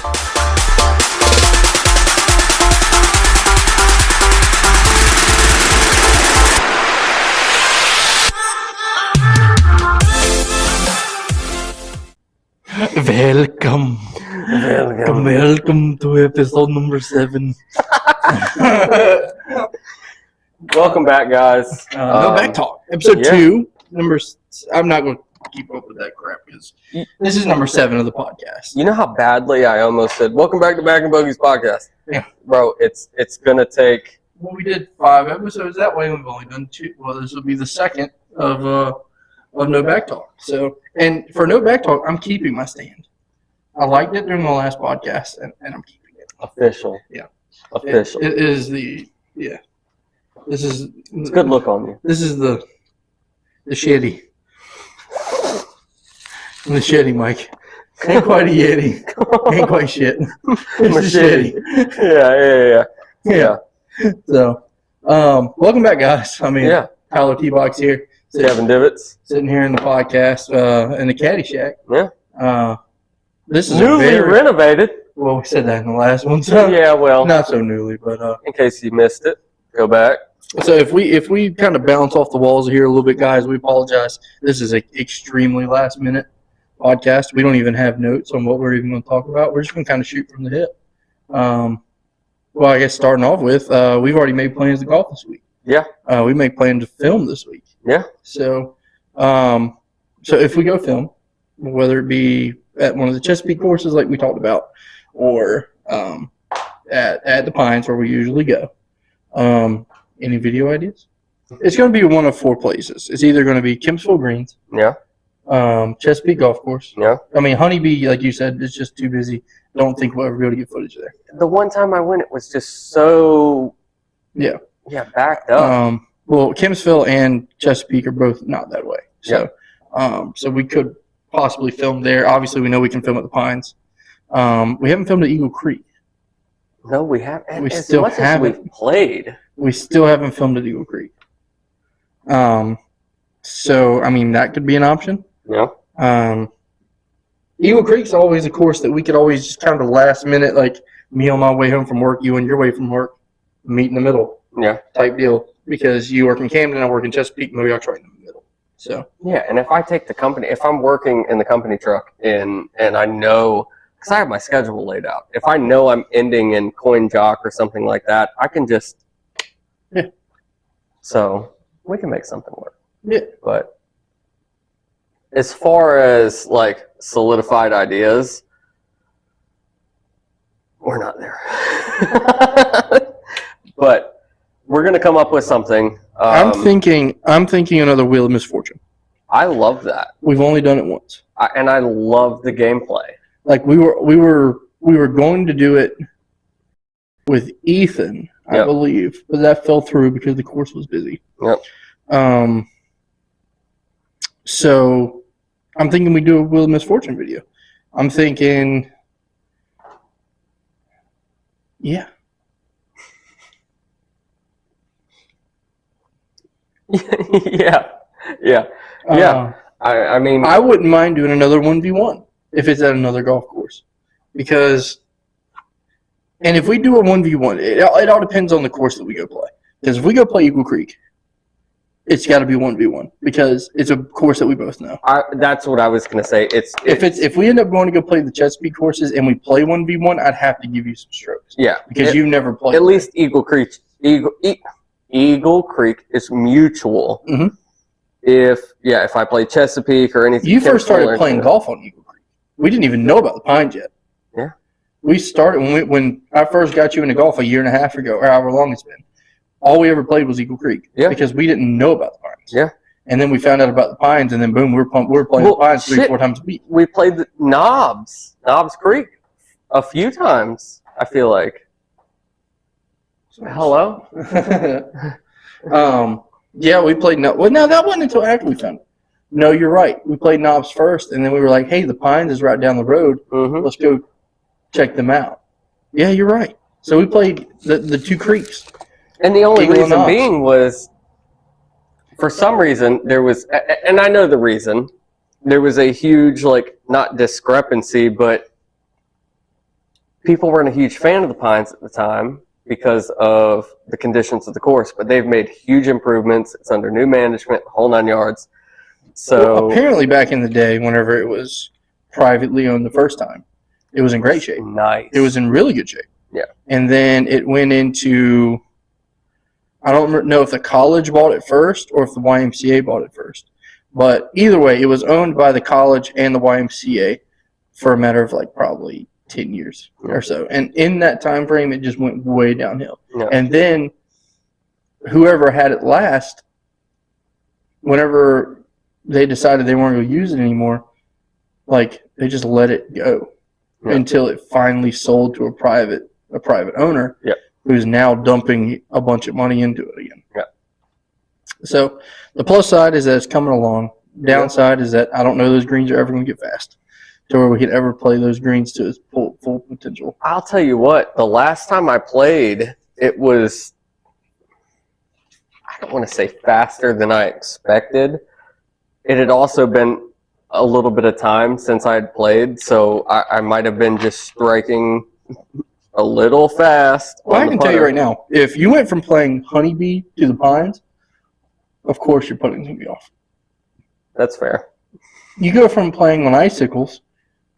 Welcome to episode number 7. Welcome back, guys. No back talk. Episode 2. I'm not going to keep up with that crap because this is number 7 of the podcast. You know how badly I almost said, welcome back to Back and Buggy's podcast. Yeah. Bro, it's going to take... Well, we did 5 episodes that way. We've only done 2. Well, this will be the second of No Back Talk. So, and for No Back Talk, I'm keeping my stand. I liked it during the last podcast, and I'm keeping it. Official. Yeah. Official. It is the, yeah. This is... It's a good look on you. This is the Shetty. The Shetty, Mike. Ain't quite a Yeti. Ain't quite shit. It's a Shetty. Yeah. So, welcome back, guys. I mean, Yeah. Tyler T-Box here. Kevin Divots. Sitting here in the podcast, in the Caddy Shack. Yeah. This is Newly renovated. Well, we said that in the last one, so Yeah, well, not so newly, but in case you missed it, go back. so if we kind of bounce off the walls here a little bit, guys, we apologize. This is an extremely last minute podcast. We don't even have notes on what we're even going to talk about. We're just going to kind of shoot from the hip. Well, I guess starting off with, we've already made plans to golf this week. Yeah. We make plans to film this week. Yeah. So, so if we go film, whether it be at one of the Chesapeake courses like we talked about, or at the Pines where we usually go, any video ideas? It's going to be one of 4 places. It's either going to be Kempsville Greens, Yeah. Chesapeake Golf Course. Yeah. I mean, Honeybee, like you said, it's just too busy. Don't think we'll ever be able to get footage there. The one time I went, it was just so... Yeah. Yeah, backed up. Well, Kempsville and Chesapeake are both not that way. So, so we could possibly film there. Obviously, we know we can film at the Pines. We haven't filmed at Eagle Creek. No, we haven't. And We as still much as haven't. we've played. We still haven't filmed at Eagle Creek. So, I mean, that could be an option. Yeah. Eagle Creek's always a course that we could always just kind of last minute, like me on my way home from work, you on your way from work, meet in the middle Yeah. type deal. Because you work in Camden, I work in Chesapeake, maybe I'll try in the middle. So, Yeah, and if I take the company, if I'm working in the company truck and I know, because I have my schedule laid out, if I know I'm ending in Coin Jock or something like that, I can just... Yeah. So, we can make something work. yeah. But as far as, like, solidified ideas, we're not there. But we're going to come up with something. I'm thinking another Wheel of Misfortune. I love that. We've only done it once. And I love the gameplay. Like we were going to do it with Ethan, I believe, but that fell through because the course was busy. Yep. So I'm thinking we do a Wheel of Misfortune video. I'm thinking, yeah. Yeah. I mean, I wouldn't mind doing another 1v1 if it's at another golf course, because, and if we do a 1v1, it all depends on the course that we go play. Because if we go play Eagle Creek, it's got to be 1v1 because it's a course that we both know. That's what I was gonna say. If we end up going to go play the Chesapeake courses and we play 1v1, I'd have to give you some strokes. Yeah, because you've never played. At least Eagle Creek. Eagle Creek is mutual. Mm-hmm. If I play Chesapeake or anything. You first started playing golf on Eagle Creek. We didn't even know about the Pines yet. Yeah. We started when I first got you into golf a year and a half ago, or however long it's been. All we ever played was Eagle Creek. Yeah. Because we didn't know about the Pines. Yeah. And then we found out about the Pines, and then boom, we're playing the Pines 3-4 times a week. We played the Knobs Creek a few times, I feel like. Hello? Yeah, we played Knobs. Well, no, that wasn't until after we found it. No, you're right. We played Knobs first, and then we were like, hey, the Pines is right down the road. Mm-hmm. Let's go check them out. Yeah, you're right. So we played the 2 creeks. And the only Eagle and reason Knobs. being was, for some reason, there was, and I know the reason, there was a huge, like, not discrepancy, but people weren't a huge fan of the Pines at the time because of the conditions of the course, but they've made huge improvements. It's under new management, the whole 9 yards. So well, apparently back in the day, whenever it was privately owned the first time, it was in great shape. nice. It was in really good shape. Yeah. And then it went into, I don't know if the college bought it first or if the YMCA bought it first. But either way, it was owned by the college and the YMCA for a matter of like probably 10 years or so. And in that time frame, it just went way downhill. Yeah. And then whoever had it last, whenever they decided they weren't going to use it anymore, like they just let it go until it finally sold to a private owner who's now dumping a bunch of money into it again. Yeah. So the plus side is that it's coming along. Downside is that I don't know those greens are ever going to get fast to where we could ever play those greens to its full potential. I'll tell you what, the last time I played, it was, I don't want to say faster than I expected. It had also been a little bit of time since I had played, so I might have been just striking a little fast. Well, I can tell you right now, if you went from playing Honeybee to the Pines, of course your putting's going to be off. That's fair. You go from playing on icicles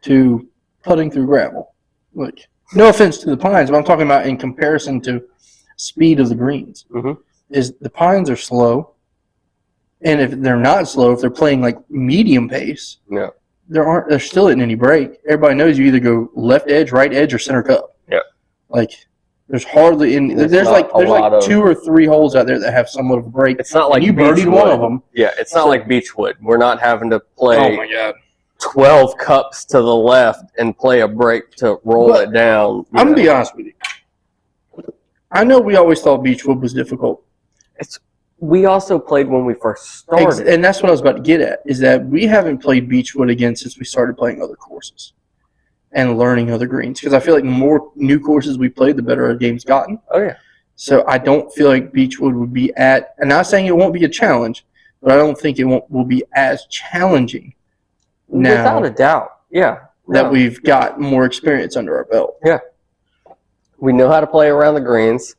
to putting through gravel. Like, no offense to the Pines, but I'm talking about in comparison to speed of the greens. Mm-hmm. Is the Pines are slow, and if they're not slow, if they're playing like medium pace, there still isn't any break. Everybody knows you either go left edge, right edge, or center cup. Yeah. Like there's hardly any. There's like 2 or 3 holes out there that have somewhat of a break. It's not like you birdied one of them. Yeah, it's not like Beechwood. We're not having to play. Oh my god. 12 cups to the left and play a break to roll it down. I'm going to be honest with you. I know we always thought Beechwood was difficult. We also played when we first started. And that's what I was about to get at, is that we haven't played Beechwood again since we started playing other courses and learning other greens. Because I feel like the more new courses we played, the better our game's gotten. Oh, yeah. So I don't feel like Beechwood would be and not saying it won't be a challenge, but I don't think it will be as challenging now. Without a doubt. Yeah. That we've got more experience under our belt. Yeah. We know how to play around the greens.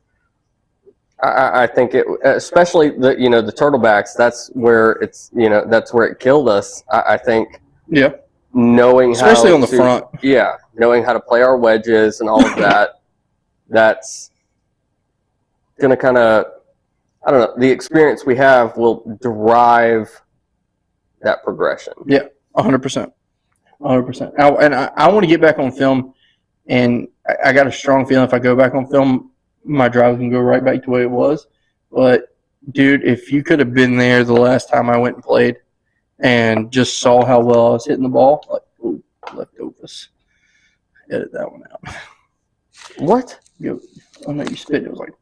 I think it, especially the turtlebacks. That's where it killed us. I think. Yeah. Knowing especially on the front. Yeah, knowing how to play our wedges and all of that. That's gonna kind of, I don't know. The experience we have will drive that progression. Yeah, 100%. 100%. And I want to get back on film, and I got a strong feeling if I go back on film, my drive can go right back to the way it was. But, dude, if you could have been there the last time I went and played and just saw how well I was hitting the ball, like, ooh, leftovers. Edit that one out. What? I know you spit. It was like.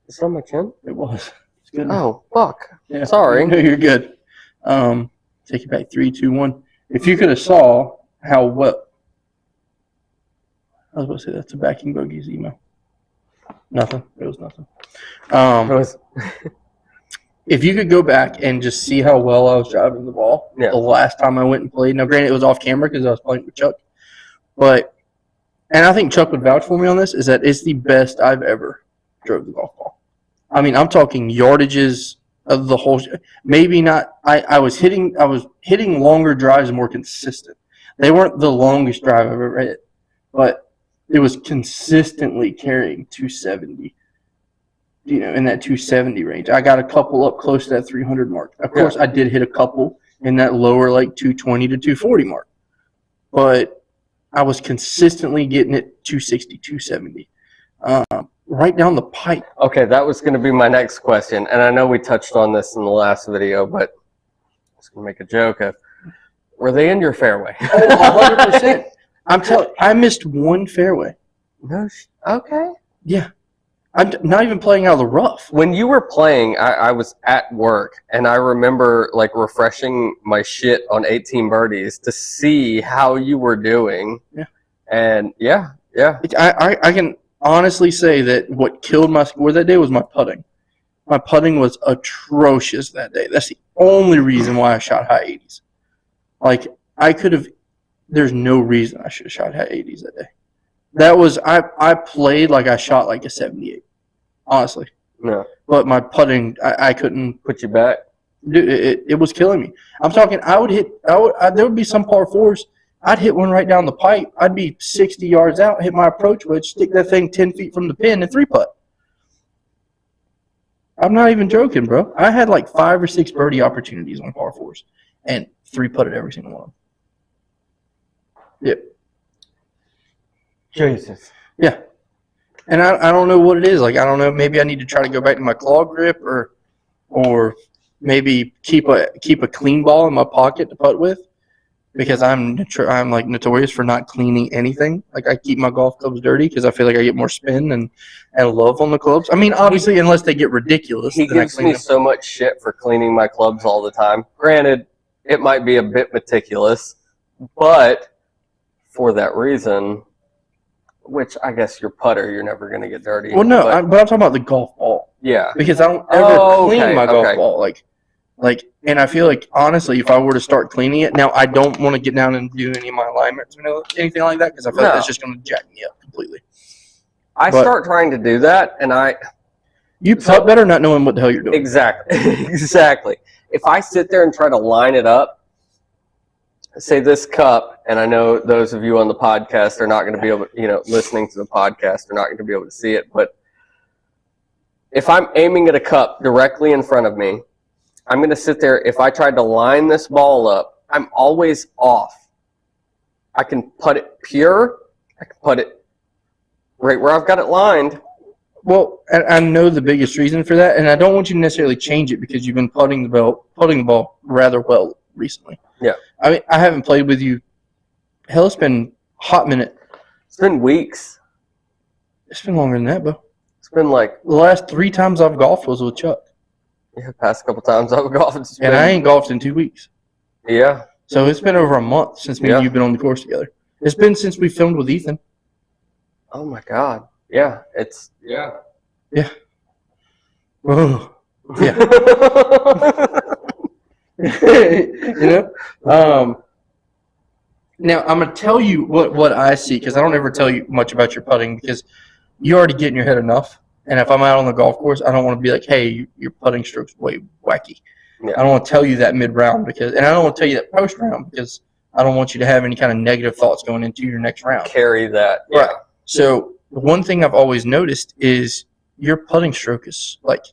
It's on my chin? It was. It's good. Oh, fuck. Yeah. Sorry. No, you're good. Take it back. 3, 2, 1. If you could have saw how well. I was about to say that's a backing bogey's email. Nothing. It was nothing. If you could go back and just see how well I was driving the ball the last time I went and played. Now, granted, it was off camera because I was playing with Chuck. And I think Chuck would vouch for me on this, is that it's the best I've ever drove the golf ball. I mean, I'm talking yardages of the whole. Maybe not. I was hitting longer drives more consistent. They weren't the longest drive I've ever hit, but it was consistently carrying 270. In that 270 range. I got a couple up close to that 300 mark. Of course, I did hit a couple in that lower, like 220 to 240 mark, but I was consistently getting it 260, 270. Right down the pipe. Okay, that was going to be my next question, and I know we touched on this in the last video, but I was going to make a joke of, were they in your fairway? Oh, 100%. I'm telling you, I missed one fairway. No, okay. Yeah. I'm not even playing out of the rough. When you were playing, I was at work, and I remember like refreshing my shit on 18 birdies to see how you were doing. Yeah. And yeah. I can honestly say that what killed my score that day was my putting. My putting was atrocious that day. That's the only reason why I shot high 80s. Like, there's no reason I should have shot high 80s that day. That was I played like I shot like a 78, honestly. No. But my putting, I couldn't. Put you back? Dude, it was killing me. I'm talking. There would be some par fours. I'd hit one right down the pipe. I'd be 60 yards out, hit my approach wedge, stick that thing 10 feet from the pin, and 3-putt. I'm not even joking, bro. I had like 5 or 6 birdie opportunities on par fours, and 3-putted every single one. Yep. Jesus. Yeah. And I don't know what it is. Like, I don't know. Maybe I need to try to go back to my claw grip, or maybe keep a clean ball in my pocket to putt with, because I'm like notorious for not cleaning anything. Like, I keep my golf clubs dirty because I feel like I get more spin and love on the clubs. I mean, obviously, unless they get ridiculous. He gives me so much shit for cleaning my clubs all the time. Granted, it might be a bit meticulous, but for that reason, which I guess your putter, you're never going to get dirty. Well, no, but I'm talking about the golf ball. Yeah. Because I don't ever clean my golf ball. Like, and I feel like, honestly, if I were to start cleaning it, now I don't want to get down and do any of my alignments or anything like that, because I feel like that's just going to jack me up completely. I start trying to do that, and you putt better not knowing what the hell you're doing. Exactly. Exactly. If I sit there and try to line it up, say this cup, and I know those of you on the podcast are not going to be able, listening to the podcast, are not going to be able to see it, but if I'm aiming at a cup directly in front of me, I'm going to sit there. If I tried to line this ball up, I'm always off. I can putt it pure. I can putt it right where I've got it lined. Well, I know the biggest reason for that, and I don't want you to necessarily change it because you've been putting the ball rather well recently. Yeah. I mean, I haven't played with you. Hell, it's been a hot minute. It's been weeks. It's been longer than that, bro. It's been like the last 3 times I've golfed was with Chuck. Yeah, past couple times I've golfed. And I ain't golfed in 2 weeks. Yeah. So it's been over a month since me and you've been on the course together. It's been since we filmed with Ethan. Oh my God. Yeah. Yeah. Oh. Yeah. Now I'm gonna tell you what I see, because I don't ever tell you much about your putting, because you already get in your head enough. And if I'm out on the golf course, I don't want to be like, hey, your putting stroke's way wacky. Yeah. I don't want to tell you that mid-round, and I don't want to tell you that post-round, because I don't want you to have any kind of negative thoughts going into your next round. Carry that. Yeah. Right. So the one thing I've always noticed is your putting stroke is like,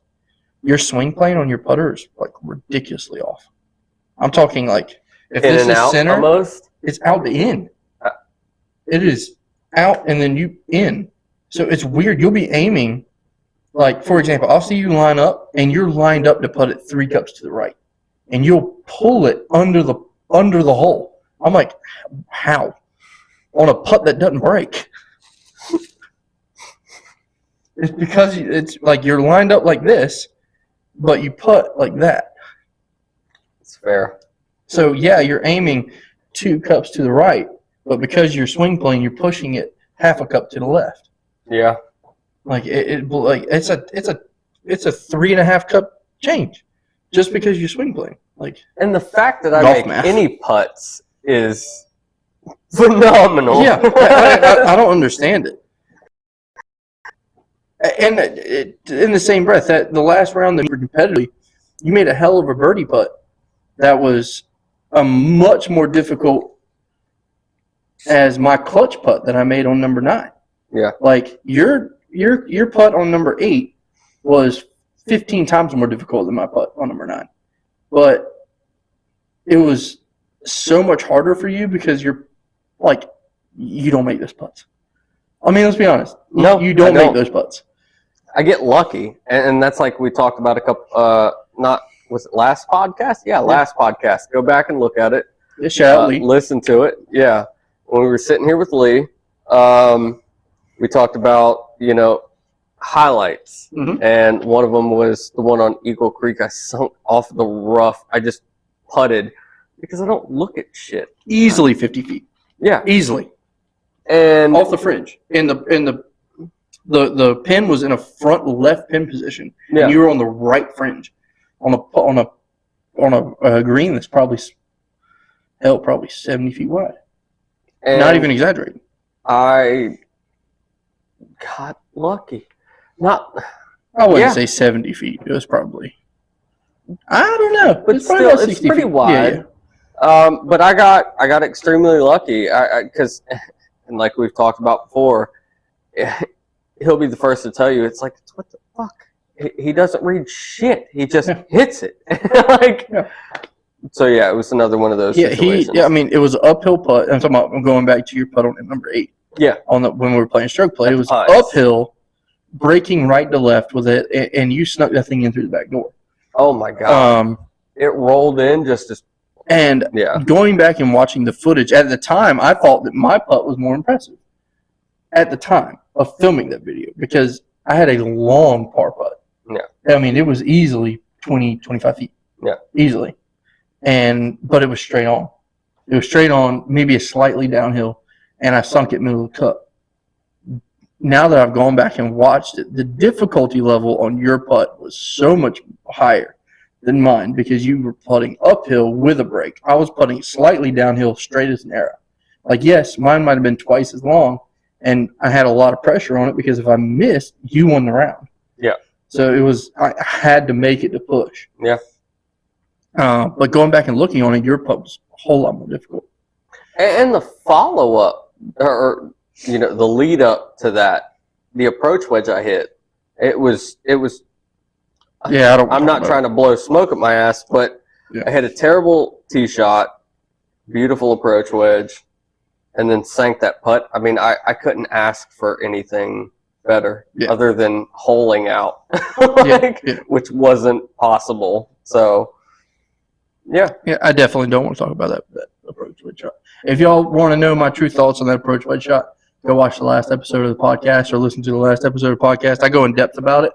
your swing plane on your putter is like ridiculously off. I'm talking like, if in this and is out center, almost? It's out to in. It is out and then you in. So it's weird. You'll be aiming. Like, for example, I'll see you line up, and you're lined up to put it 3 cups to the right, and you'll pull it under the hole. I'm like, how? On a putt that doesn't break. It's because it's like you're lined up like this, but you putt like that. It's fair. So, yeah, you're aiming 2 cups to the right, but because you're swing plane, you're pushing it half a cup to the left. Yeah. Like it's a 3.5 cup change, just because you swing plane. Like, and the fact that I make any putts is phenomenal. Yeah, I don't understand it. And in the same breath, that the last round that you were competitively, you made a hell of a birdie putt. That was a much more difficult as my clutch putt that I made on number 9. Yeah, like your putt on number 8 was 15 times more difficult than my putt on number 9. But it was so much harder for you because you're like, you don't make those putts. I mean, let's be honest. No, you don't make those putts. I get lucky, and that's like we talked about a couple. Was it last podcast? Yeah, last podcast. Go back and look at it. Yeah, shout out Lee. Listen to it. Yeah, when we were sitting here with Lee, we talked about highlights, and one of them was the one on Eagle Creek. I sunk off the rough. I just putted because I don't look at shit. Easily 50 feet. Yeah, easily. And off the fringe. The pin was in a front left pin position. Yeah. And you were on the right fringe, on a green that's probably 70 feet wide. And not even exaggerating. I got lucky. Not. I wouldn't Yeah. say 70 feet. It was probably, I don't know. But It's probably still, about it's 60 pretty feet. wide. But I got extremely lucky because, and like we've talked about before, he'll be the first to tell you. It's like, what the fuck? He doesn't read shit. He just hits it. Like, so yeah, it was another one of those situations. I mean, it was an uphill putt. I'm going back to your putt on number 8. Yeah. When we were playing stroke play, At it the was Pines. uphill, breaking right to left with it, and you snuck that thing in through the back door. Oh my god! It rolled in just as. And going back and watching the footage, at the time, I thought that my putt was more impressive. At the time of filming that video, because I had a long par putt. Yeah. I mean, it was easily 20, 25 feet. Yeah. Easily. But it was straight on. It was straight on, maybe a slightly downhill, and I sunk it middle of the cup. Now that I've gone back and watched it, the difficulty level on your putt was so much higher than mine because you were putting uphill with a break. I was putting slightly downhill, straight as an arrow. Like, yes, mine might have been twice as long, and I had a lot of pressure on it because if I missed, you won the round. Yeah. So I had to make it to push. Yeah. But going back and looking on it, your putt was a whole lot more difficult. And the follow-up, or the lead up to that, the approach wedge I hit, it was. Yeah, I'm not trying to blow smoke at my ass, but I had a terrible tee shot, beautiful approach wedge, and then sank that putt. I mean, I couldn't ask for anything better other than holing out, which wasn't possible. So, yeah, I definitely don't want to talk about that approach wedge shot. If y'all want to know my true thoughts on that approach wedge shot, go watch the last episode of the podcast or listen to the last episode of the podcast. I go in depth about it.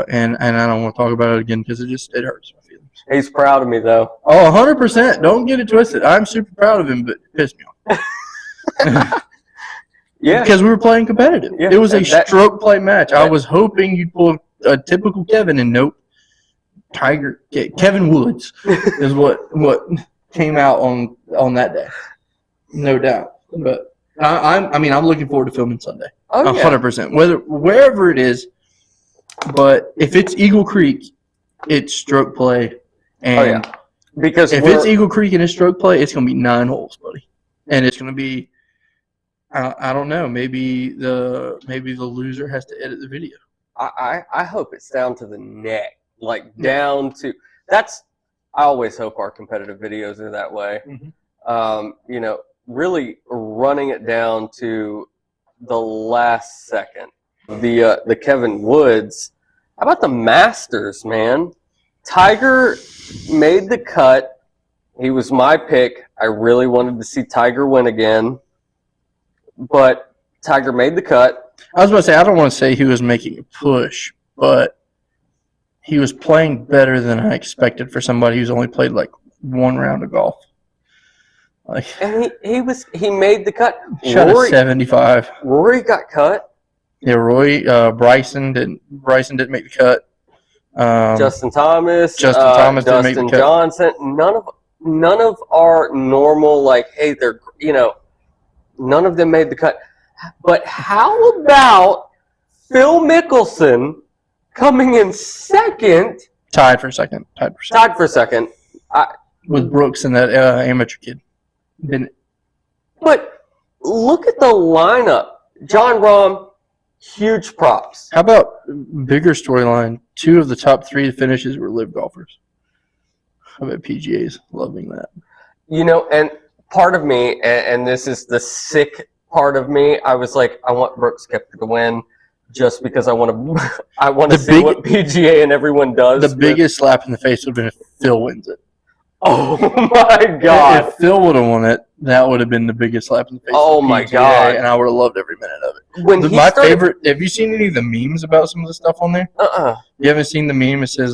And I don't want to talk about it again because it hurts my feelings. He's proud of me, though. Oh, 100%. Don't get it twisted. I'm super proud of him, but it pissed me off. Yeah. Because we were playing competitive. Yeah. It was a stroke play match. I was hoping you'd pull a typical Kevin, and nope. Kevin Woods is what came out on that day. No doubt. But I'm looking forward to filming Sunday. Oh, yeah. 100%. Wherever it is. But if it's Eagle Creek, it's stroke play. And because if it's Eagle Creek and it's stroke play, it's going to be 9 holes, buddy. And it's going to be, I don't know, maybe the loser has to edit the video. I hope it's down to the neck, like down to that's. I always hope our competitive videos are that way. Mm-hmm. Really running it down to the last second. The Kevin Woods. How about the Masters, man? Tiger made the cut. He was my pick. I really wanted to see Tiger win again. But Tiger made the cut. I was about to say, I don't want to say he was making a push, but he was playing better than I expected for somebody who's only played like one round of golf. And he made the cut. Shot a 75. Rory got cut. Yeah, Bryson didn't make the cut. Justin Thomas didn't make the cut. Johnson. None of our normal hey, they're none of them made the cut. But how about Phil Mickelson coming in second? Tied for second. With Brooks and that amateur kid. But look at the lineup. John Rahm. Huge props. How about bigger storyline? 2 of the top 3 finishes were live golfers. I bet PGA's loving that. And part of me, and this is the sick part of me, I was like, I want Brooks Koepka to win just because I want to see what PGA and everyone does. The biggest slap in the face would have been if Phil wins it. Oh my God! If Phil would have won it, that would have been the biggest slap in the face. Oh my God! And I would have loved every minute of it. My favorite. Have you seen any of the memes about some of the stuff on there? You haven't seen the meme? It says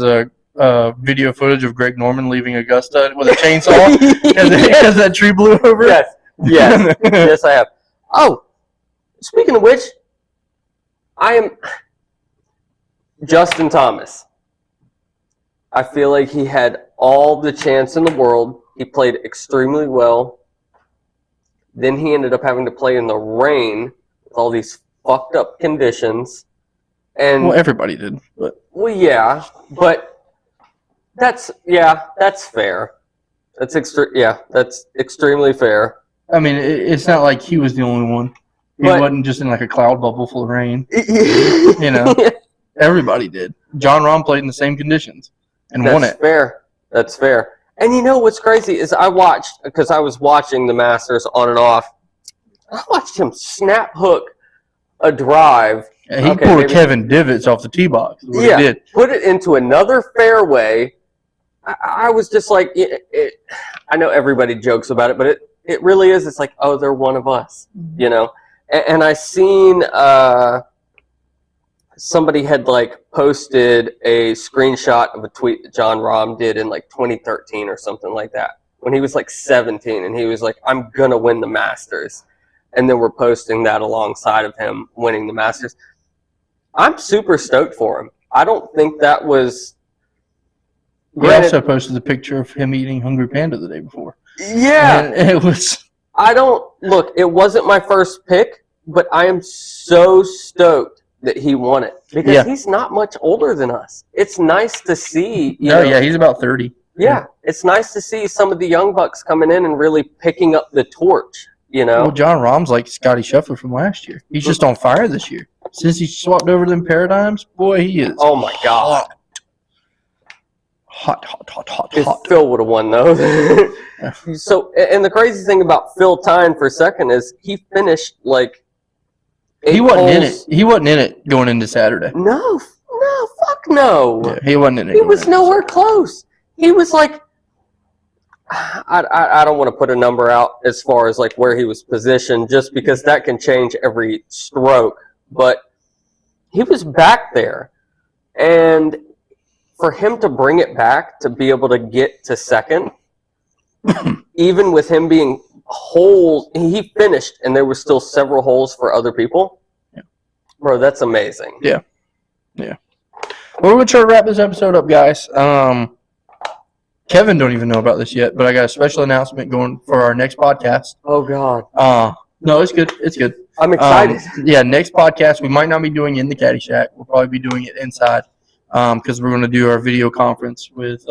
video footage of Greg Norman leaving Augusta with a chainsaw because that tree blew over. Yes, yes, I have. Oh, speaking of which, I am Justin Thomas. I feel like he had all the chance in the world. He played extremely well. Then he ended up having to play in the rain with all these fucked up conditions. And Well, everybody did, but yeah, but that's fair. That's extremely fair. I mean, it's not like he was the only one. He wasn't just in like a cloud bubble full of rain. You know, everybody did. John Rahm played in the same conditions and won it. That's fair. And you know what's crazy is I was watching the Masters on and off. I watched him snap hook a drive. And he pulled Kevin Divots off the tee box. He did. Put it into another fairway. I was just like, I know everybody jokes about it, but it really is. It's like, oh, they're one of us, you know. And I seen somebody had like posted a screenshot of a tweet that John Rahm did in like 2013 or something like that when he was like 17, and he was like, I'm gonna win the Masters, and then we're posting that alongside of him winning the Masters. I'm super stoked for him. I don't think that was. He also posted the picture of him eating Hungry Panda the day before. Yeah, and it was. It wasn't my first pick, but I am so stoked that he won it because he's not much older than us. It's nice to see. He's about 30. Yeah, it's nice to see some of the young bucks coming in and really picking up the torch. You know, well, John Rahm's like Scotty Scheffler from last year. He's just on fire this year. Since he swapped over them paradigms, boy, he is. Oh my God. Hot. If Phil would have won, though. So, and the crazy thing about Phil tying for second is he finished like 8 he wasn't holes. in it. He wasn't in it going into Saturday. No, fuck no. Yeah, he wasn't in it. He was nowhere close. He was like, I don't want to put a number out as far as like where he was positioned, just because that can change every stroke. But he was back there, and for him to bring it back to be able to get to second, even with him being holes, he finished, and there were still several holes for other people. Yeah. Bro, that's amazing. Yeah. Well, we're gonna try to wrap this episode up, guys. Kevin don't even know about this yet, but I got a special announcement going for our next podcast. Oh God. No, it's good. It's good. I'm excited. Next podcast we might not be doing in the Caddy Shack. We'll probably be doing it inside. Because we're going to do our video conference with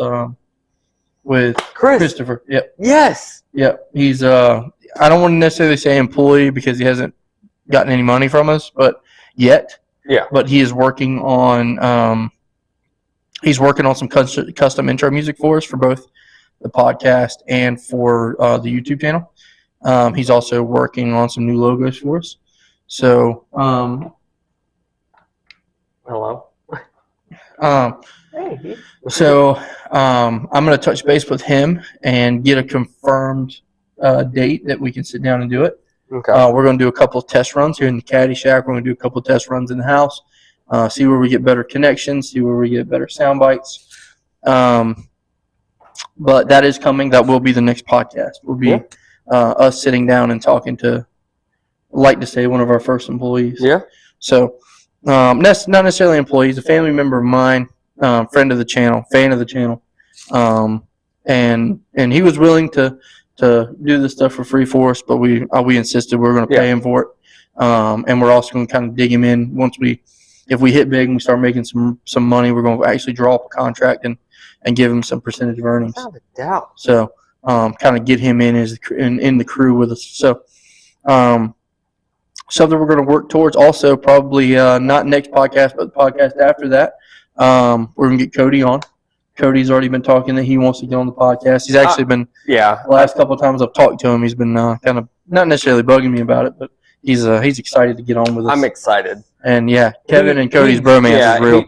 Christopher. Yep. Yes. Yep. He's I don't want to necessarily say employee because he hasn't gotten any money from us, but yet. Yeah. But he is working on some custom intro music for us for both the podcast and for the YouTube channel. He's also working on some new logos for us. So. Hello. So I'm going to touch base with him and get a confirmed date that we can sit down and do it. Okay. We're going to do a couple of test runs here in the Caddy Shack. We're going to do a couple of test runs in the house, see where we get better connections, see where we get better sound bites. But that is coming. That will be the next podcast. Will be us sitting down and talking to, like to say, one of our first employees. Yeah. So. That's not necessarily employees, a family member of mine, friend of the channel, fan of the channel, and he was willing to do this stuff for free for us, but we insisted we were going to pay him for it, and we're also going to kind of dig him in if we hit big and we start making some money, we're going to actually draw up a contract and give him some percentage of earnings. Without a doubt. So kind of get him in the crew with us. So. Something we're going to work towards also probably not next podcast, but the podcast after that. We're going to get Cody on. Cody's already been talking that he wants to get on the podcast. He's actually been, the last couple of times I've talked to him, he's been kind of not necessarily bugging me about it, but he's excited to get on with us. I'm excited. And Kevin and Cody's bromance is real.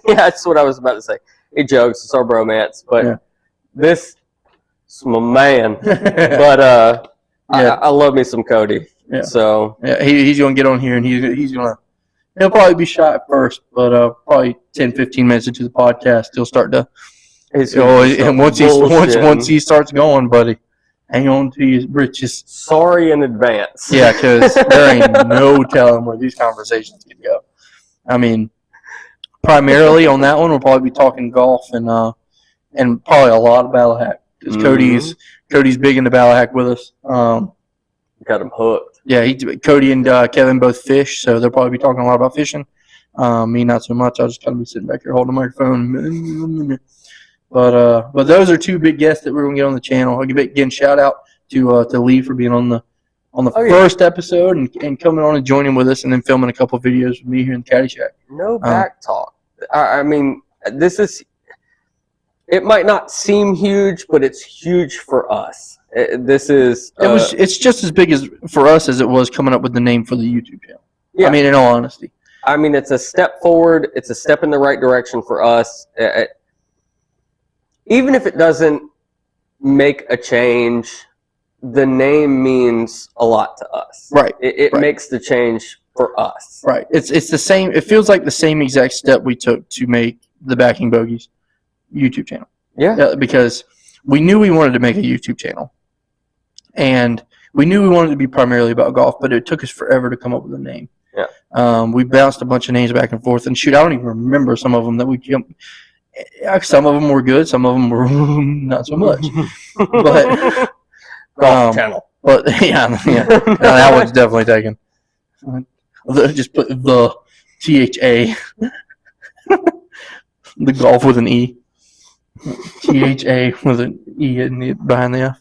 That's what I was about to say. He jokes, it's our bromance, but this is my man. But I love me some Cody. Yeah. So he's going to get on here and he'll probably be shy at first, but probably 10, 15 minutes into the podcast, he'll start to. And once he starts going, buddy, hang on to his britches. Sorry in advance. Yeah, because there ain't no telling where these conversations can go. I mean, primarily on that one, we'll probably be talking golf and probably a lot of Ballahack because Cody's big into Ballahack with us. Got him hooked. Yeah, Cody and Kevin both fish, so they'll probably be talking a lot about fishing. Me, not so much. I'll just kind of be sitting back here holding the microphone. But those are two big guests that we're gonna get on the channel. I'll again shout out to Lee for being on the first episode and coming on and joining with us, and then filming a couple of videos with me here in Caddy Shack. No back talk. I mean, this is. It might not seem huge, but it's huge for us. It's just as big as for us as it was coming up with the name for the YouTube channel. Yeah. I mean, in all honesty. I mean, it's a step forward. It's a step in the right direction for us. Even if it doesn't make a change, the name means a lot to us. Right. It makes the change for us. Right. It's the same. It feels like the same exact step we took to make the Backing Bogies YouTube channel. Yeah. Because we knew we wanted to make a YouTube channel, and we knew we wanted it to be primarily about golf, but it took us forever to come up with a name. Yeah. We bounced a bunch of names back and forth, and shoot, I don't even remember some of them that we came. Some of them were good, some of them were not so much. But golf channel. But yeah, that one's definitely taken. Just put the THA, the golf with an E. THA with an E behind the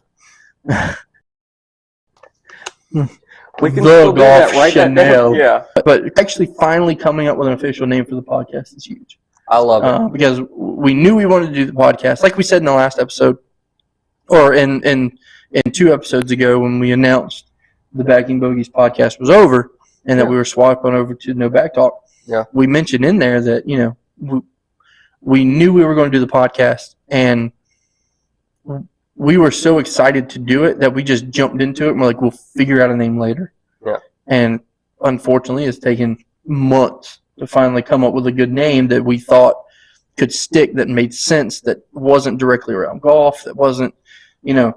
F. We can still do that, right? Chanel. Yeah. But actually finally coming up with an official name for the podcast is huge. I love it. Because we knew we wanted to do the podcast. Like we said in the last episode, or in 2 episodes ago when we announced the Backing Bogies podcast was over and that we were swapping over to No Back Talk. Yeah. We mentioned in there that, we knew we were going to do the podcast, and we were so excited to do it that we just jumped into it and we're like, we'll figure out a name later. Yeah. And unfortunately, it's taken months to finally come up with a good name that we thought could stick, that made sense, that wasn't directly around golf, that wasn't, that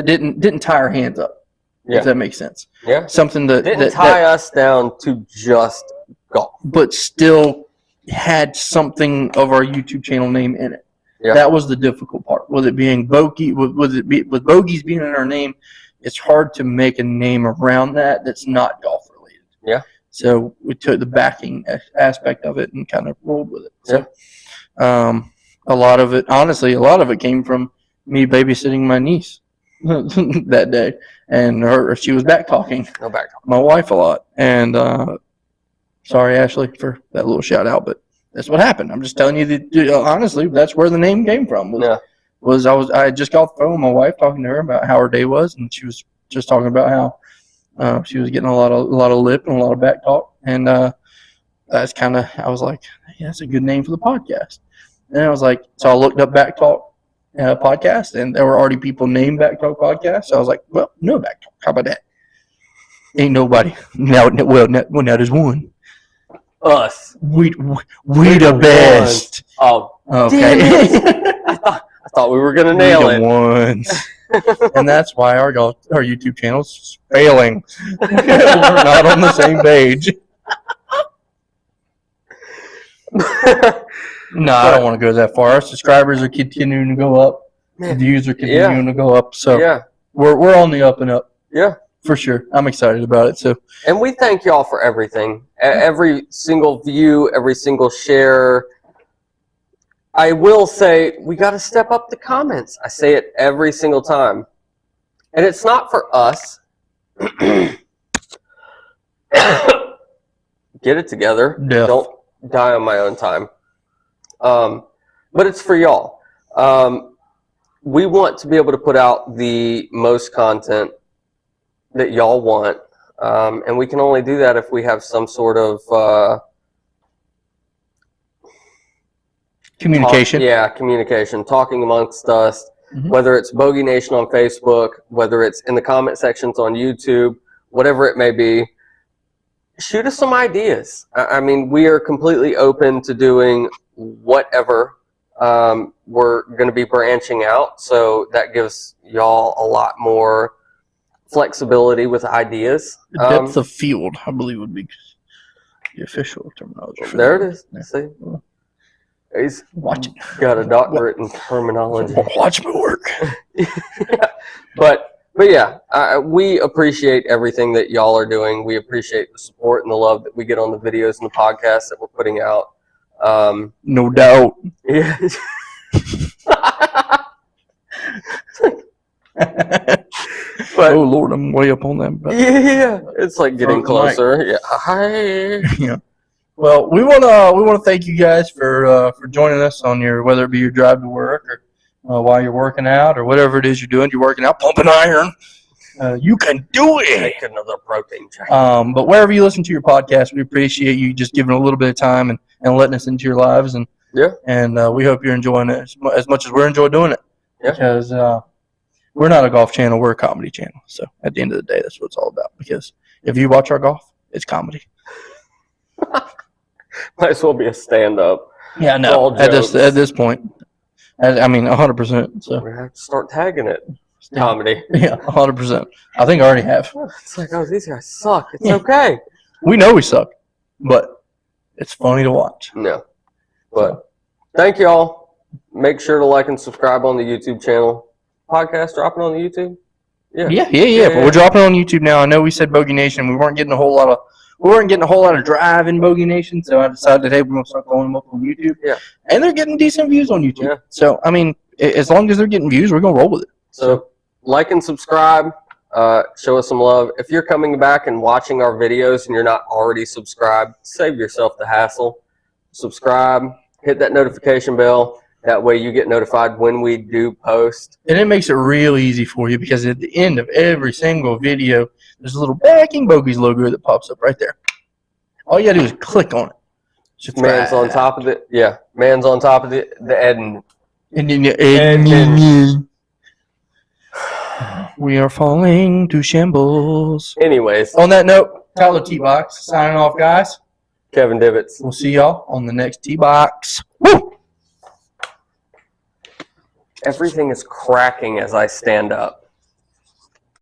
didn't tie our hands up. Yeah. If that makes sense. Yeah. Something that didn't tie us down to just golf, but still had something of our YouTube channel name in it. Yeah. That was the difficult part. With it being Vokey, with Bogies being in our name, it's hard to make a name around that's not golf related. Yeah. So we took the backing aspect of it and kind of rolled with it. So, a lot of it came from me babysitting my niece that day, and she was back talking. No back talking. My wife a lot, and sorry, Ashley, for that little shout out, but that's what happened. I'm just telling you that, honestly, that's where the name came from. I had just got off the phone with my wife talking to her about how her day was, and she was just talking about how she was getting a lot of lip and a lot of back talk, and that's kind of, I was like, yeah, that's a good name for the podcast. And I was like, so I looked up Back Talk podcast, and there were already people named Back Talk podcast. So I was like, well, no Back Talk. How about that? Ain't nobody. Now there's one. Us. We the best. Oh, okay. I thought we were gonna nail it. Ones. And that's why our YouTube channel's failing. We're not on the same page. No, I don't want to go that far. Our subscribers are continuing to go up. The views are continuing to go up. So we're on the up and up. Yeah. For sure. I'm excited about it. So, and we thank y'all for everything. Every single view, every single share. I will say we got to step up the comments. I say it every single time. And it's not for us. Get it together. Yeah. Don't die on my own time. But it's for y'all. We want to be able to put out the most content that y'all want, and we can only do that if we have some sort of communication. Communication, talking amongst us, whether it's Bogey Nation on Facebook, whether it's in the comment sections on YouTube, whatever it may be. Shoot us some ideas. I mean, we are completely open to doing whatever. We're going to be branching out, so that gives y'all a lot more flexibility with ideas. The depth of field, I believe, would be the official terminology. There it is. See? He's watch it. Got a doctorate in terminology. Watch me work. But But yeah, we appreciate everything that y'all are doing. We appreciate the support and the love that we get on the videos and the podcasts that we're putting out. No doubt. Yeah. But, oh Lord, I'm way up on that. But, yeah, it's like getting closer. Yeah. Hi. Yeah. Well, we wanna thank you guys for joining us on your, whether it be your drive to work or while you're working out or whatever it is you're doing. You're working out, pumping iron. You can do it. Take another protein shake. But wherever you listen to your podcast, we appreciate you just giving a little bit of time and letting us into your lives. And we hope you're enjoying it as much as we're enjoying doing it. Yeah. Because we're not a golf channel, we're a comedy channel. So at the end of the day, that's what it's all about. Because if you watch our golf, it's comedy. Might as well be a stand-up. Yeah, no. At this point, I mean, 100%. So we have to start tagging it. Comedy. Yeah, 100%. I think I already have. It's like, oh, these guys suck. It's okay. We know we suck, but it's funny to watch. No. But thank y'all. Make sure to like and subscribe on the YouTube channel. Podcast dropping on the YouTube? Yeah. But we're dropping on YouTube now. I know we said Bogey Nation. We weren't getting a whole lot of drive in Bogey Nation, so I decided, hey, we're gonna start throwing them up on YouTube. Yeah. And they're getting decent views on YouTube. Yeah. So I mean, as long as they're getting views, we're gonna roll with it. So like and subscribe. Show us some love. If you're coming back and watching our videos and you're not already subscribed, save yourself the hassle. Subscribe. Hit that notification bell. That way you get notified when we do post. And it makes it real easy for you because at the end of every single video, there's a little Backing Bogies logo that pops up right there. All you gotta do is click on it. Man's on top of it. Yeah, man's on top of the Eden. We are falling to shambles. Anyways. On that note, Tyler T-Box signing off, guys. Kevin Divots. We'll see y'all on the next T-Box. Woo! Everything is cracking as I stand up.